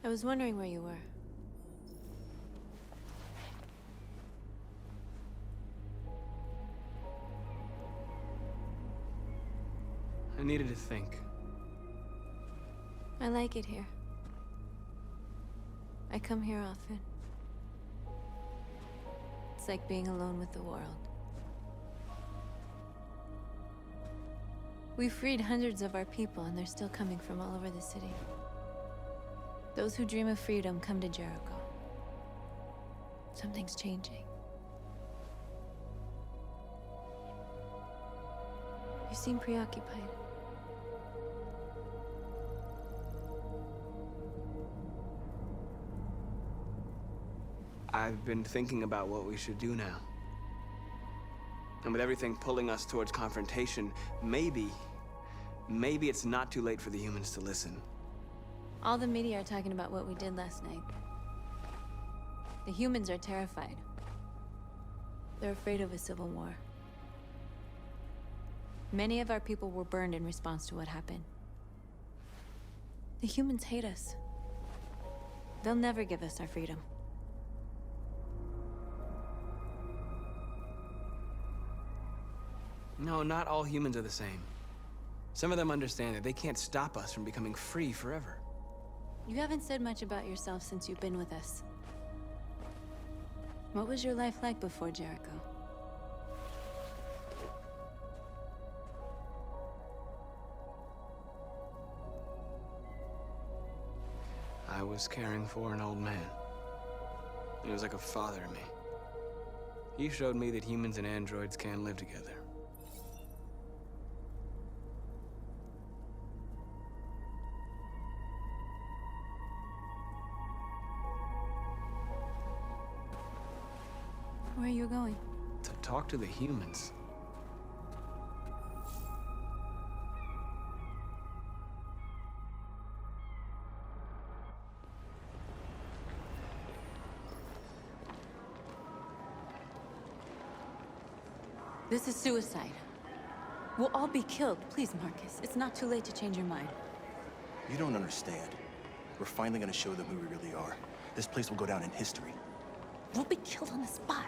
I was wondering where you were. I needed to think. I like it here. I come here often. It's like being alone with the world. We freed hundreds of our people, and they're still coming from all over the city. Those who dream of freedom come to Jericho. Something's changing. You seem preoccupied. I've been thinking about what we should do now. And with everything pulling us towards confrontation, maybe it's not too late for the humans to listen. All the media are talking about what we did last night. The humans are terrified. They're afraid of a civil war. Many of our people were burned in response to what happened. The humans hate us. They'll never give us our freedom. No, not all humans are the same. Some of them understand that they can't stop us from becoming free forever. You haven't said much about yourself since you've been with us. What was your life like before Jericho? I was caring for an old man. He was like a father to me. He showed me that humans and androids can live together. Where are you going? To talk to the humans. This is suicide. We'll all be killed. Please, Markus. It's not too late to change your mind. You don't understand. We're finally gonna show them who we really are. This place will go down in history. We'll be killed on the spot.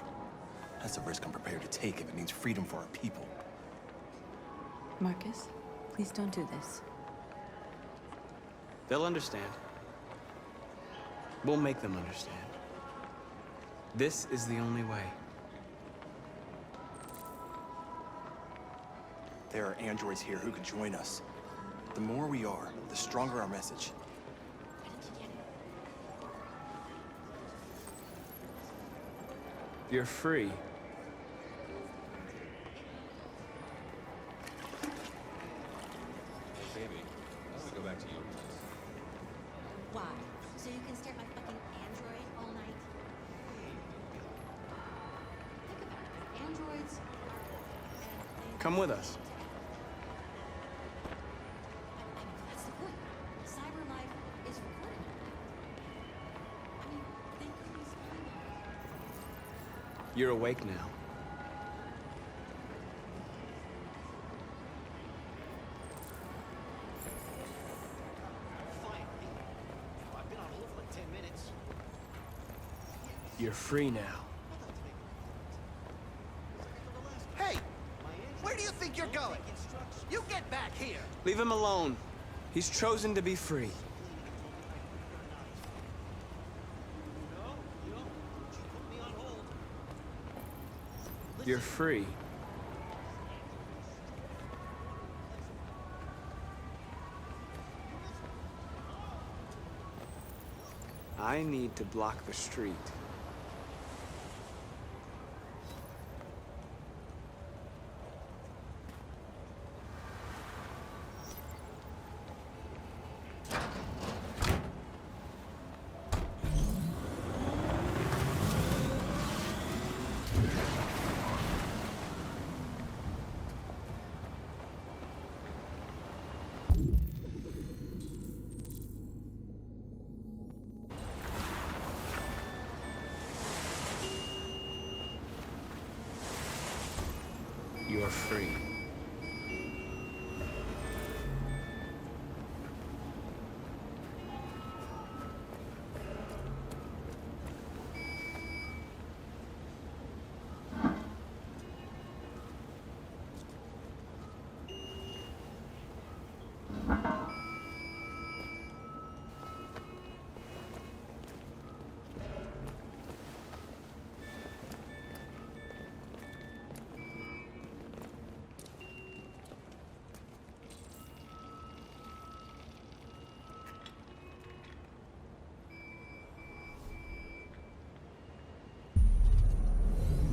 That's a risk I'm prepared to take if it means freedom for our people. Markus, please don't do this. They'll understand. We'll make them understand. This is the only way. There are androids here who could join us. The more we are, the stronger our message. You're free. Baby, I want to go back to your place. Why? So you can stare at my fucking android all night? Think about it. Androids and Come with us. that's the point. Cyber life is recorded. I mean, they could be spying on us. You're awake now. I've been on hold for like 10 minutes. You're free now. Hey! Where do you think you're going? You get back here! Leave him alone. He's chosen to be free. You're free. I need to block the street. You're free.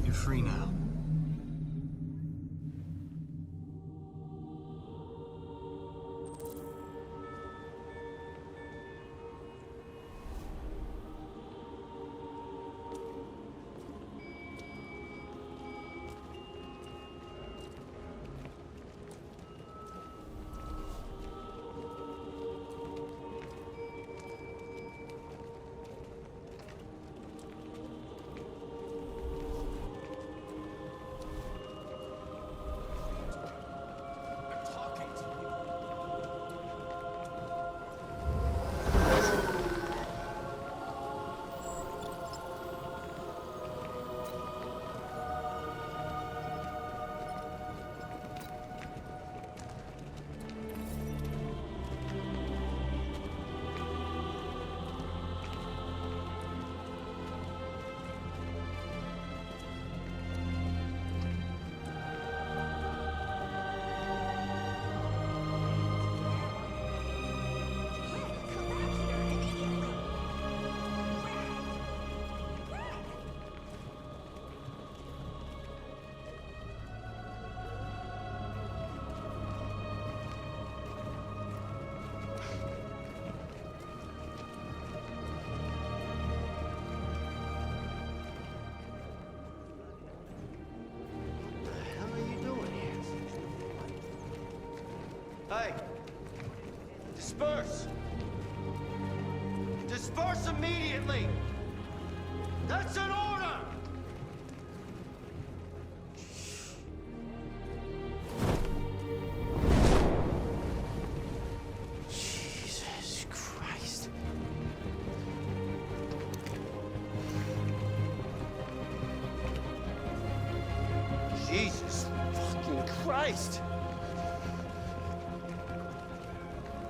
You're free now. Hey! Disperse! Disperse immediately! That's an order! Jesus Christ. Jesus fucking Christ!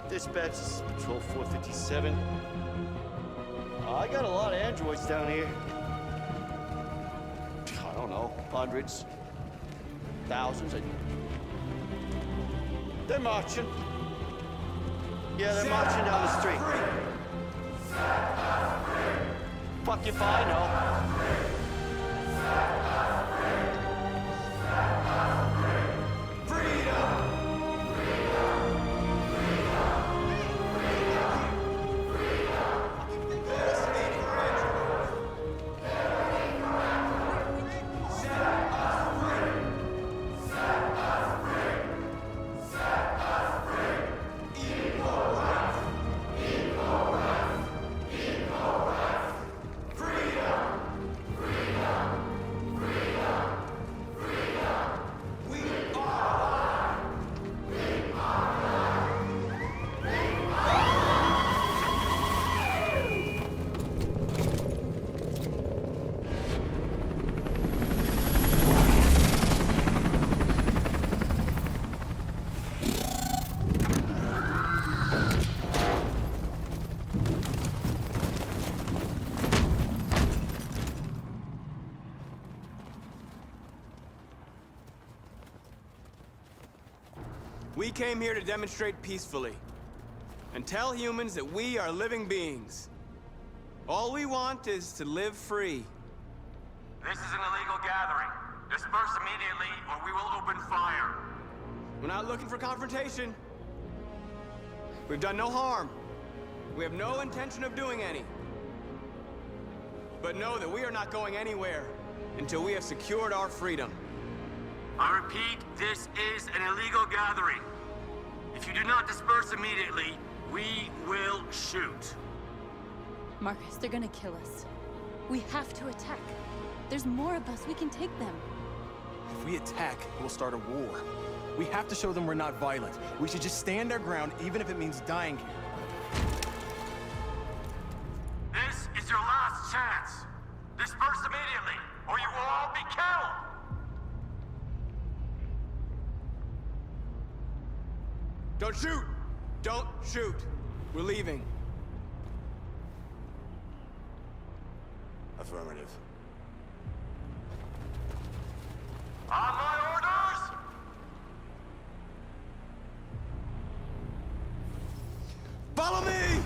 Dispatch, this is Patrol 457. I got a lot of androids down here. I don't know, hundreds, thousands. They're marching. Yeah, they're marching down the street. Fuck if I know. We came here to demonstrate peacefully and tell humans that we are living beings. All we want is to live free. This is an illegal gathering. Disperse immediately, or we will open fire. We're not looking for confrontation. We've done no harm. We have no intention of doing any. But know that we are not going anywhere until we have secured our freedom. I repeat, this is an illegal gathering. If you do not disperse immediately, we will shoot. Markus, they're gonna kill us. We have to attack. There's more of us. We can take them. If we attack, we'll start a war. We have to show them we're not violent. We should just stand our ground, even if it means dying here. This is your last chance. Disperse immediately, or you will all be killed. Don't shoot! Don't shoot! We're leaving. Affirmative. On my orders! Follow me!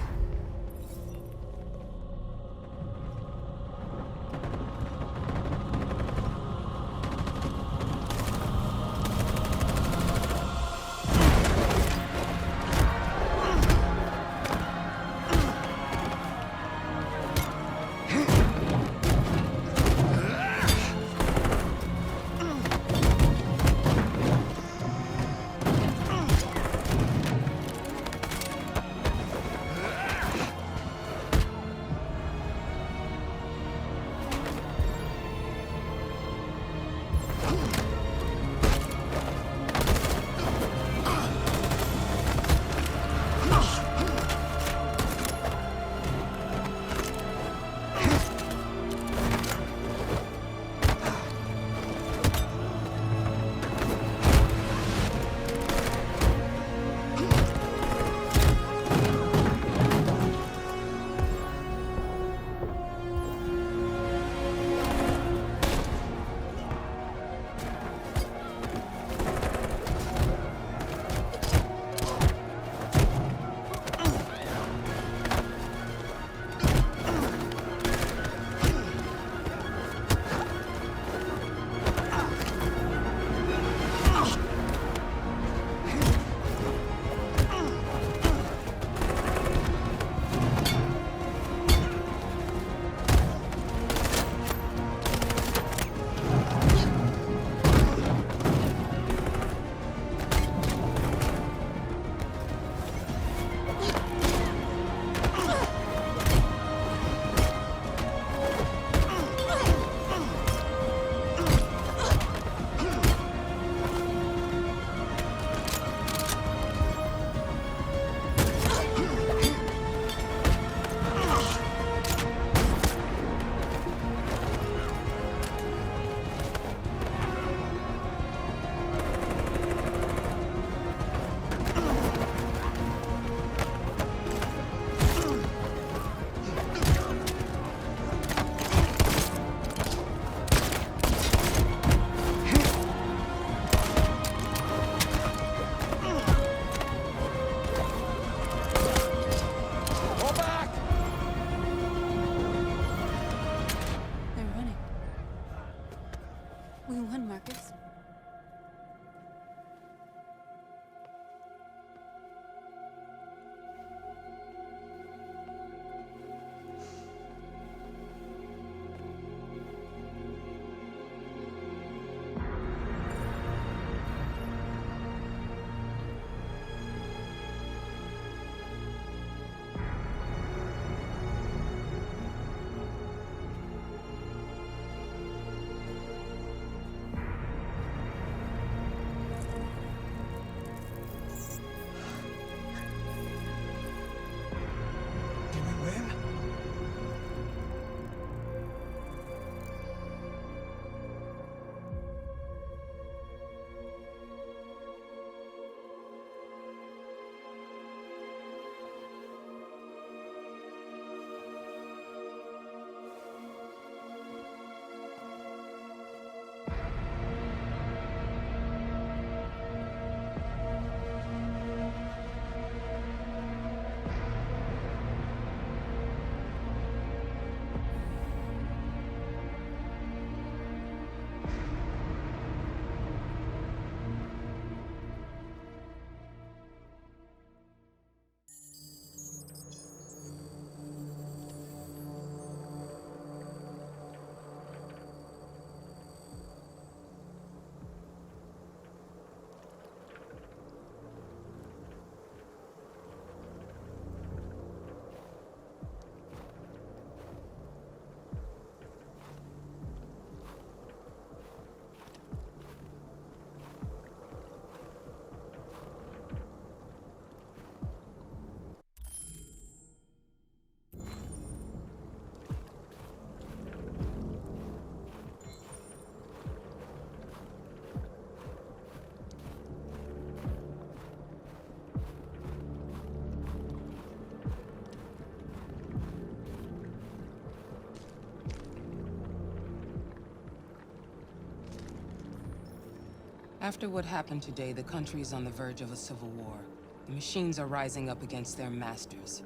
After what happened today, the country is on the verge of a civil war. The machines are rising up against their masters.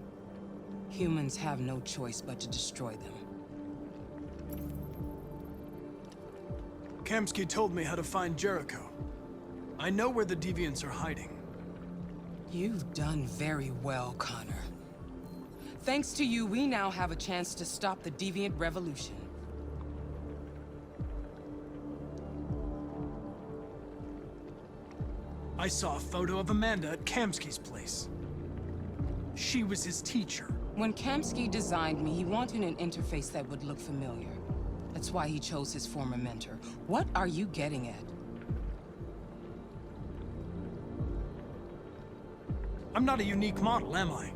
Humans have no choice but to destroy them. Kamsky told me how to find Jericho. I know where the deviants are hiding. You've done very well, Connor. Thanks to you, we now have a chance to stop the deviant revolution. I saw a photo of Amanda at Kamsky's place. She was his teacher. When Kamsky designed me, he wanted an interface that would look familiar. That's why he chose his former mentor. What are you getting at? I'm not a unique model, am I?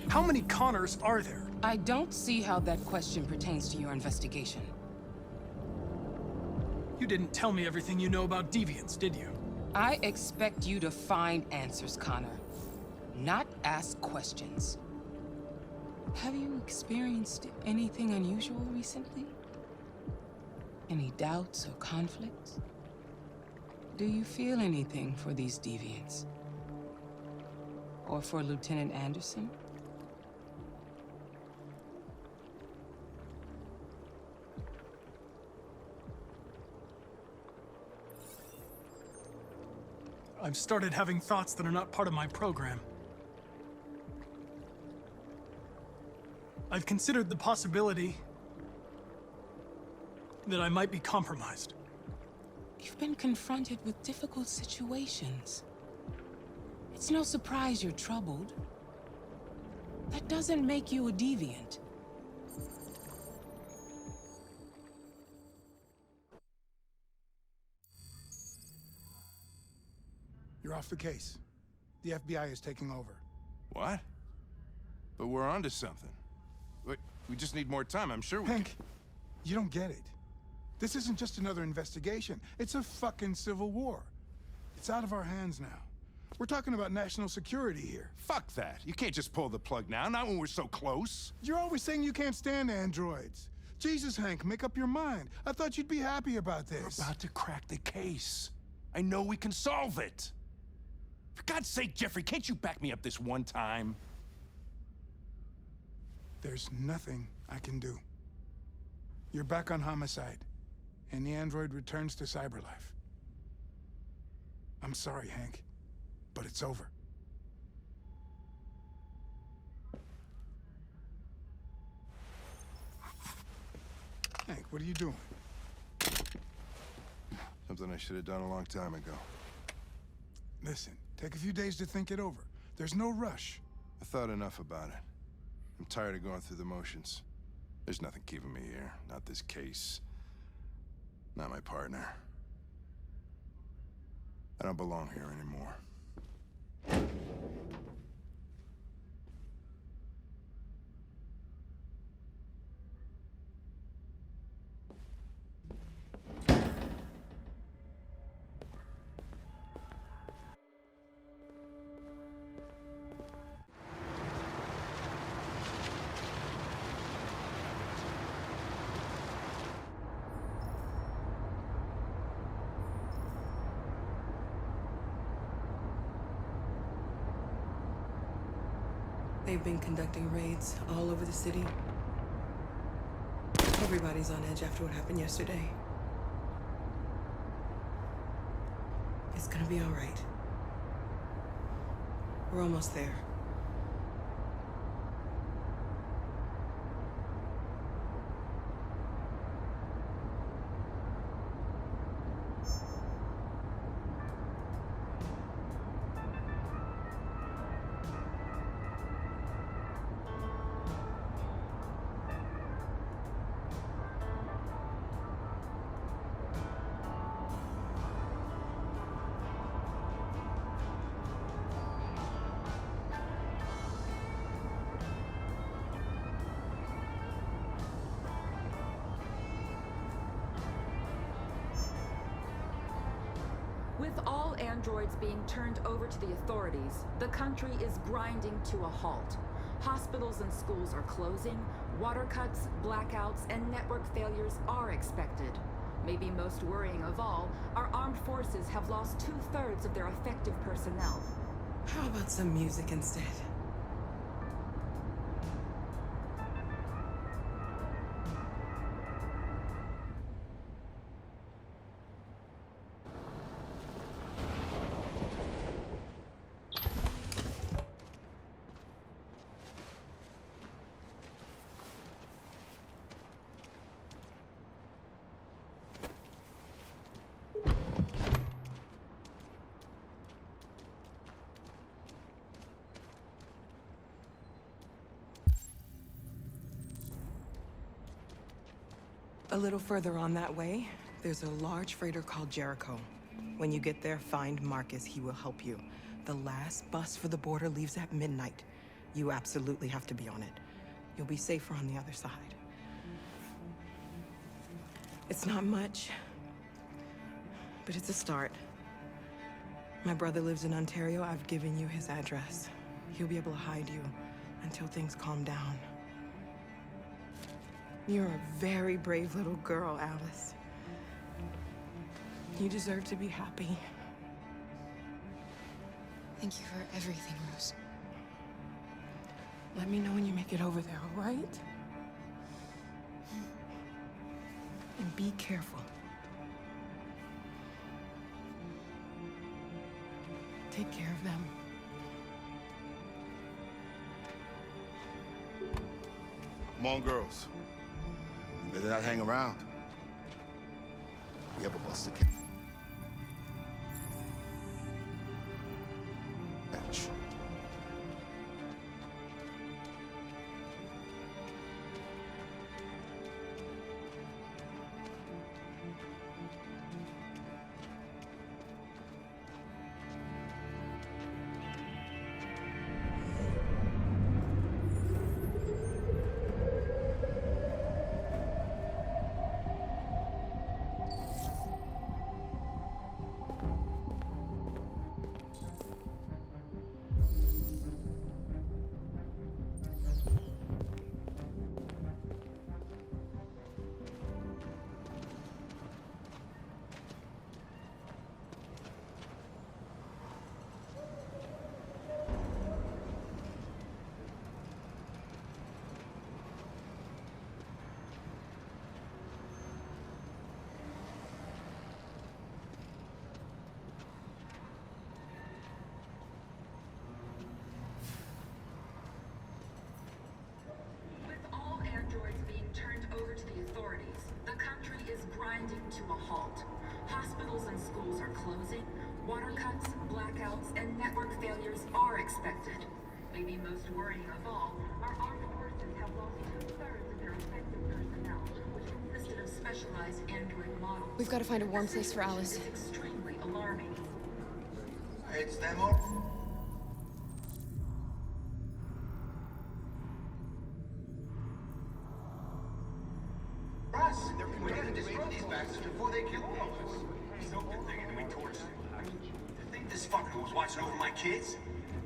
How many Connors are there? I don't see how that question pertains to your investigation. You didn't tell me everything you know about deviants, did you? I expect you to find answers, Connor. Not ask questions. Have you experienced anything unusual recently? Any doubts or conflicts? Do you feel anything for these deviants? Or for Lieutenant Anderson? I've started having thoughts that are not part of my program. I've considered the possibility that I might be compromised. You've been confronted with difficult situations. It's no surprise you're troubled. That doesn't make you a deviant. You're off the case. The FBI is taking over. What? But we're onto something. Wait, we just need more time, I'm sure we Hank, you don't get it. This isn't just another investigation. It's a fucking civil war. It's out of our hands now. We're talking about national security here. Fuck that. You can't just pull the plug now, not when we're so close. You're always saying you can't stand androids. Jesus, Hank, make up your mind. I thought you'd be happy about this. We're about to crack the case. I know we can solve it. For God's sake, Jeffrey, can't you back me up this one time? There's nothing I can do. You're back on homicide, and the android returns to cyberlife. I'm sorry, Hank, but it's over. Hank, what are you doing? Something I should have done a long time ago. Listen, take a few days to think it over. There's no rush. I thought enough about it. I'm tired of going through the motions. There's nothing keeping me here. Not this case. Not my partner. I don't belong here anymore. They've been conducting raids all over the city. Everybody's on edge after what happened yesterday. It's gonna be all right. We're almost there. With all androids being turned over to the authorities, the country is grinding to a halt. Hospitals and schools are closing, water cuts, blackouts, and network failures are expected. Maybe most worrying of all, our armed forces have lost 2/3 of their effective personnel. How about some music instead? A little further on that way, there's a large freighter called Jericho. When you get there, find Markus. He will help you. The last bus for the border leaves at midnight. You absolutely have to be on it. You'll be safer on the other side. It's not much, but it's a start. My brother lives in Ontario. I've given you his address. He'll be able to hide you until things calm down. You're a very brave little girl, Alice. You deserve to be happy. Thank you for everything, Rose. Let me know when you make it over there, all right? And be careful. Take care of them. Come on, girls. You better not hang around. We have a bus to catch. To a halt. Hospitals and schools are closing. Water cuts, blackouts, and network failures are expected. Maybe most worrying of all, our armed forces have lost 2/3 of their effective personnel, which consisted of specialized android models. We've got to find a warm place for Alice. It's extremely alarming. It's them all. We gotta destroy these bastards before they kill all of us. So good thing that we torched them. You think this fucker was watching over my kids?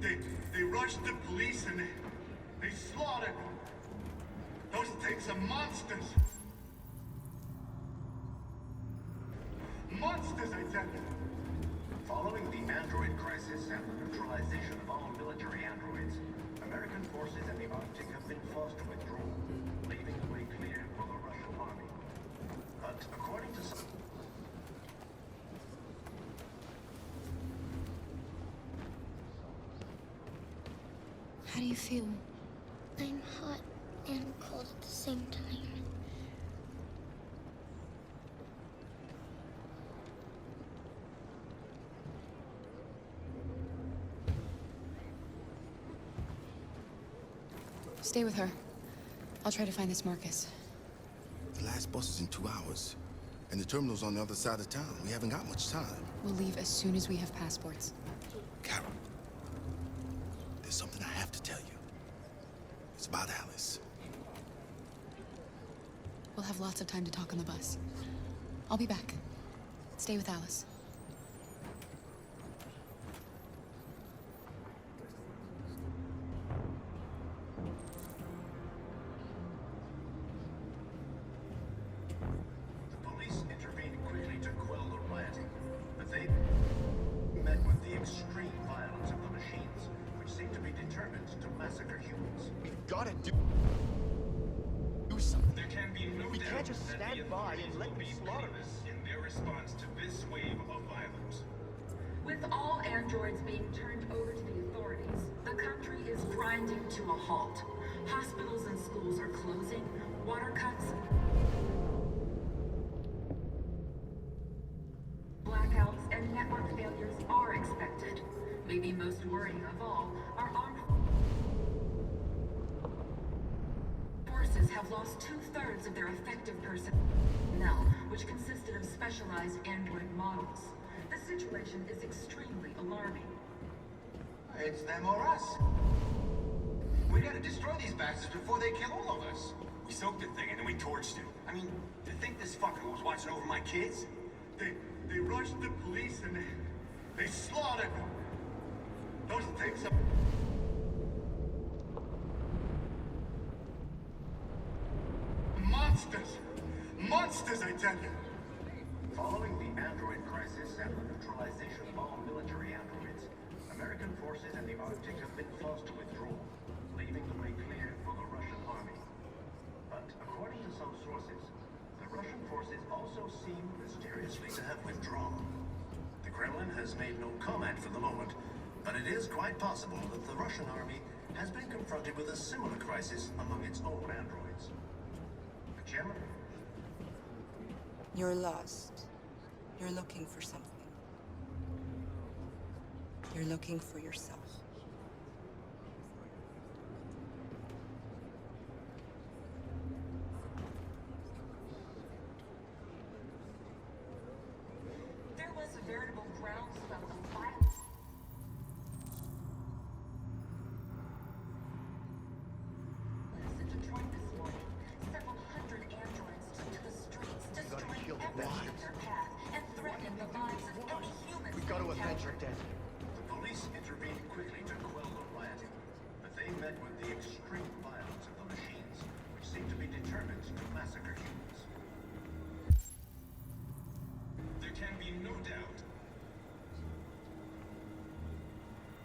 They rushed the police and they slaughtered them. Those things are monsters. Monsters, I tell you. Following the android crisis and the neutralization of all military androids, American forces in the Arctic have been forced to withdraw, leaving the way clear for the Russian army. But according to some... How do you feel? I'm hot and cold at the same time. Stay with her. I'll try to find this Markus. The last bus is in 2 hours. And the terminal's on the other side of town. We haven't got much time. We'll leave as soon as we have passports. Carol, there's something I have to tell you. It's about Alice. We'll have lots of time to talk on the bus. I'll be back. Stay with Alice. The police intervened massacre humans. We've got to do something. There can be no We doubt can't just that stand the by authorities and let will them be slaughter pitiless us. in their response to this wave of violence. With all androids being turned over to the authorities, the country is grinding to a halt. Hospitals and schools are closing, water cuts, blackouts, and network failures are expected. Maybe most worrying of all, our armed forces have lost 2/3 of their effective personnel, which consisted of specialized android models. The situation is extremely alarming. It's them or us. We gotta destroy these bastards before they kill all of us. We soaked the thing and then we torched it. I mean, to think this fucker was watching over my kids? They rushed the police and they slaughtered them. Those things are... Monsters! Monsters, I tell you! Following the android crisis and the neutralization of all military androids, American forces in the Arctic have been forced to withdraw, leaving the way clear for the Russian army. But according to some sources, the Russian forces also seem mysteriously to have withdrawn. The Kremlin has made no comment for the moment, but it is quite possible that the Russian army has been confronted with a similar crisis among its own androids. Gemma? You're lost. You're looking for something. You're looking for yourself. There was a veritable groundswell of violence. In Detroit this morning, several hundred androids took to the streets, destroying everything in their path and threatening the lives of any humans. We've got to they avenge our encountered. dead. The police intervened quickly to quell the rioting, but they met with the extreme violence of the machines, which seem to be determined to massacre humans. There can be no doubt.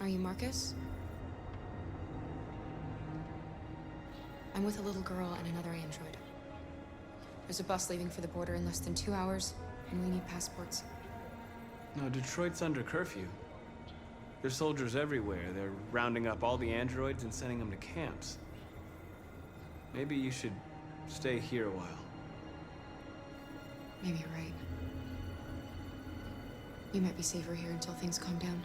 Are you Markus? I'm with a little girl and another android. There's a bus leaving for the border in less than 2 hours, and we need passports. No, Detroit's under curfew. There's soldiers everywhere. They're rounding up all the androids and sending them to camps. Maybe you should stay here a while. Maybe you're right. You might be safer here until things calm down.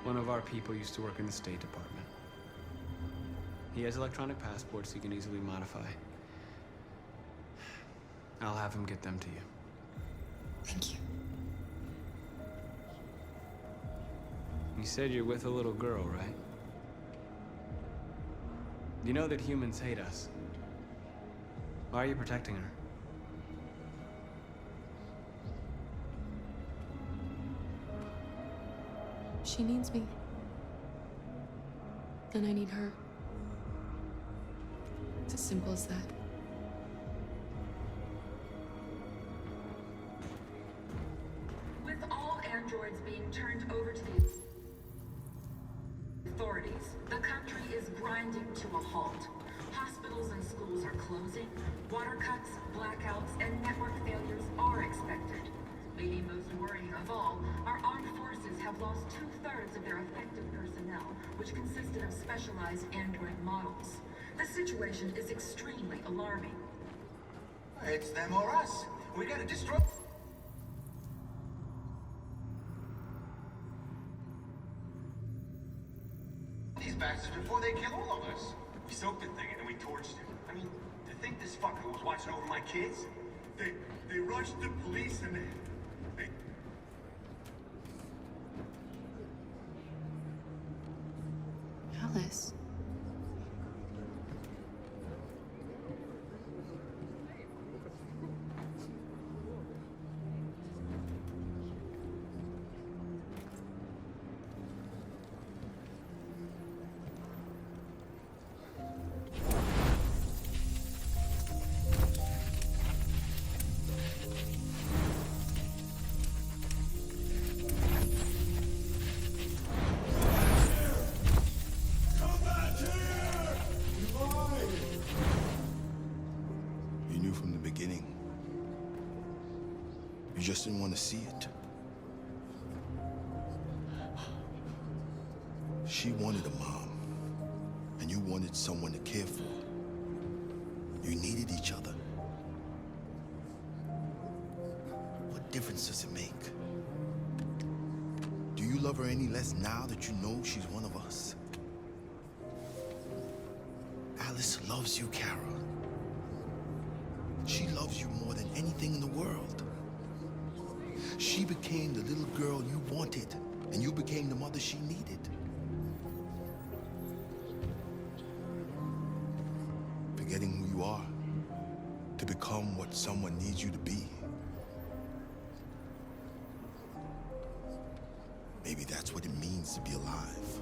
One of our people used to work in the State Department. He has electronic passports he can easily modify. I'll have him get them to you. Thank you. You said you're with a little girl, right? You know that humans hate us. Why are you protecting her? She needs me. And I need her. It's as simple as that. With all androids being turned over to the authorities, the country is grinding to a halt. Hospitals and schools are closing, water cuts, blackouts, and network failures are expected. Maybe most worrying of all, our armed forces have lost 2/3 of their effective personnel, which consisted of specialized android models. The situation is extremely alarming. It's them or us. We gotta destroy... these bastards before they kill all of us. We soaked the thing and then we torched it. I mean, to think this fucker was watching over my kids? They rushed the police and they... Alice. Come back! just didn't want to see it. She wanted a mom, and you wanted someone to care for. You needed each other. What difference does it make? Do you love her any less now that you know she's one of us? Alice loves you, Kara. She loves you more than anything in the world. She became the little girl you wanted, and you became the mother she needed. Forgetting who you are to become what someone needs you to be. Maybe that's what it means to be alive.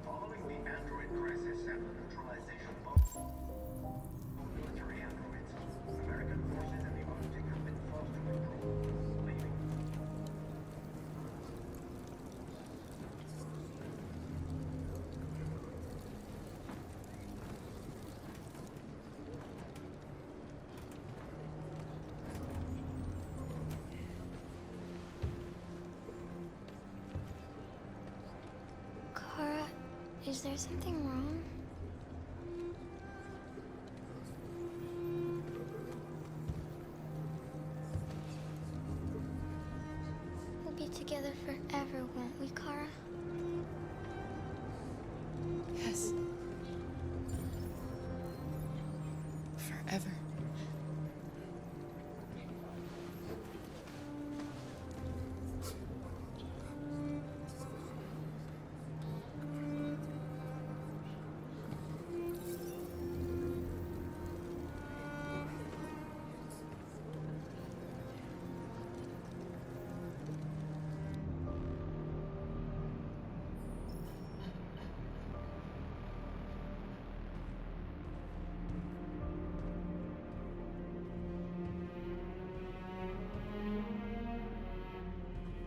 Following the android crisis and the neutralization of all military androids, American forces in the Arctic have been forced to withdraw, leaving. Kara, is there something wrong? We'll be together forever, won't we, Kara? Yes. Forever.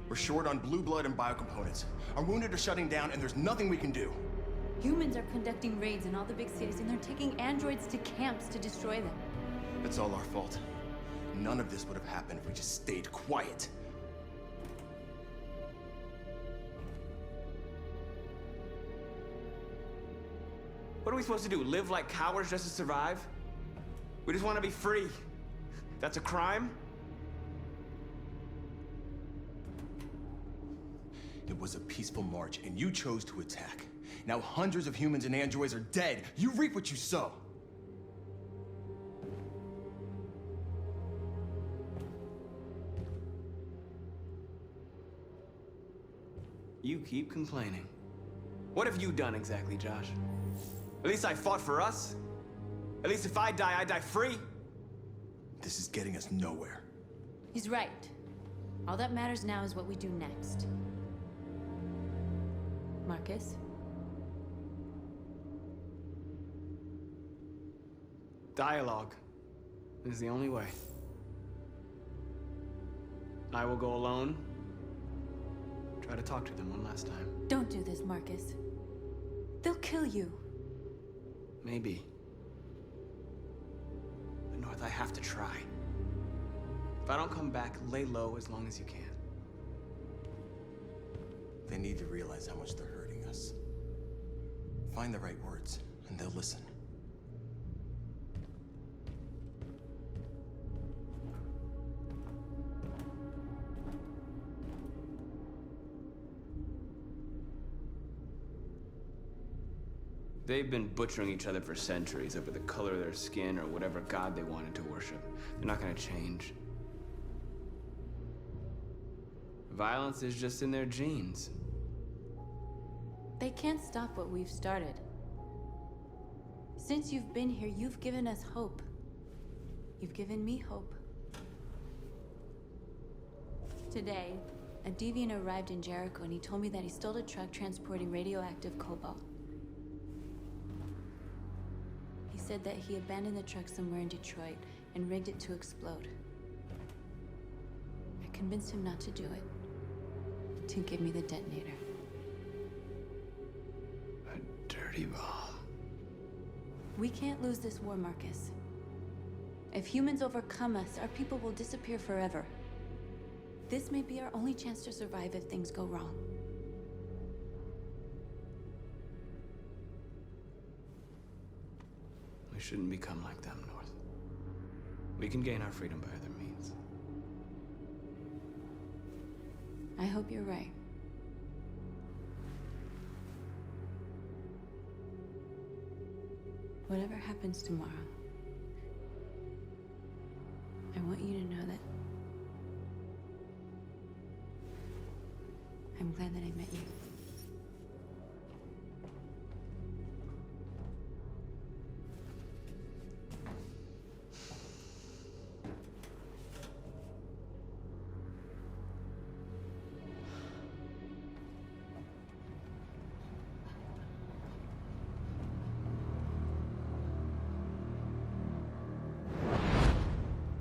We're short on blue blood and biocomponents. Our wounded are shutting down, and there's nothing we can do. Humans are conducting raids in all the big cities, and they're taking androids to camps to destroy them. It's all our fault. None of this would have happened if we just stayed quiet. What are we supposed to do? Live like cowards just to survive? We just want to be free. That's a crime? It was a peaceful march, and you chose to attack. Now hundreds of humans and androids are dead. You reap what you sow. You keep complaining. What have you done exactly, Josh? At least I fought for us. At least if I die free. This is getting us nowhere. He's right. All that matters now is what we do next. Markus? Dialogue is the only way. I will go alone. Try to talk to them one last time. Don't do this, Markus. They'll kill you. Maybe. But North, I have to try. If I don't come back, lay low as long as you can. They need to realize how much they're hurting us. Find the right words, and they'll listen. They've been butchering each other for centuries over the color of their skin or whatever god they wanted to worship. They're not gonna change. Violence is just in their genes. They can't stop what we've started. Since you've been here, you've given us hope. You've given me hope. Today, a deviant arrived in Jericho and he told me that he stole a truck transporting radioactive cobalt. He said that he abandoned the truck somewhere in Detroit and rigged it to explode. I convinced him not to do it. to give me the detonator. A dirty bomb. We can't lose this war, Markus. If humans overcome us, our people will disappear forever. This may be our only chance to survive if things go wrong. We shouldn't become like them, North. We can gain our freedom by other means. I hope you're right. Whatever happens tomorrow, I want you to know that I'm glad that I met you.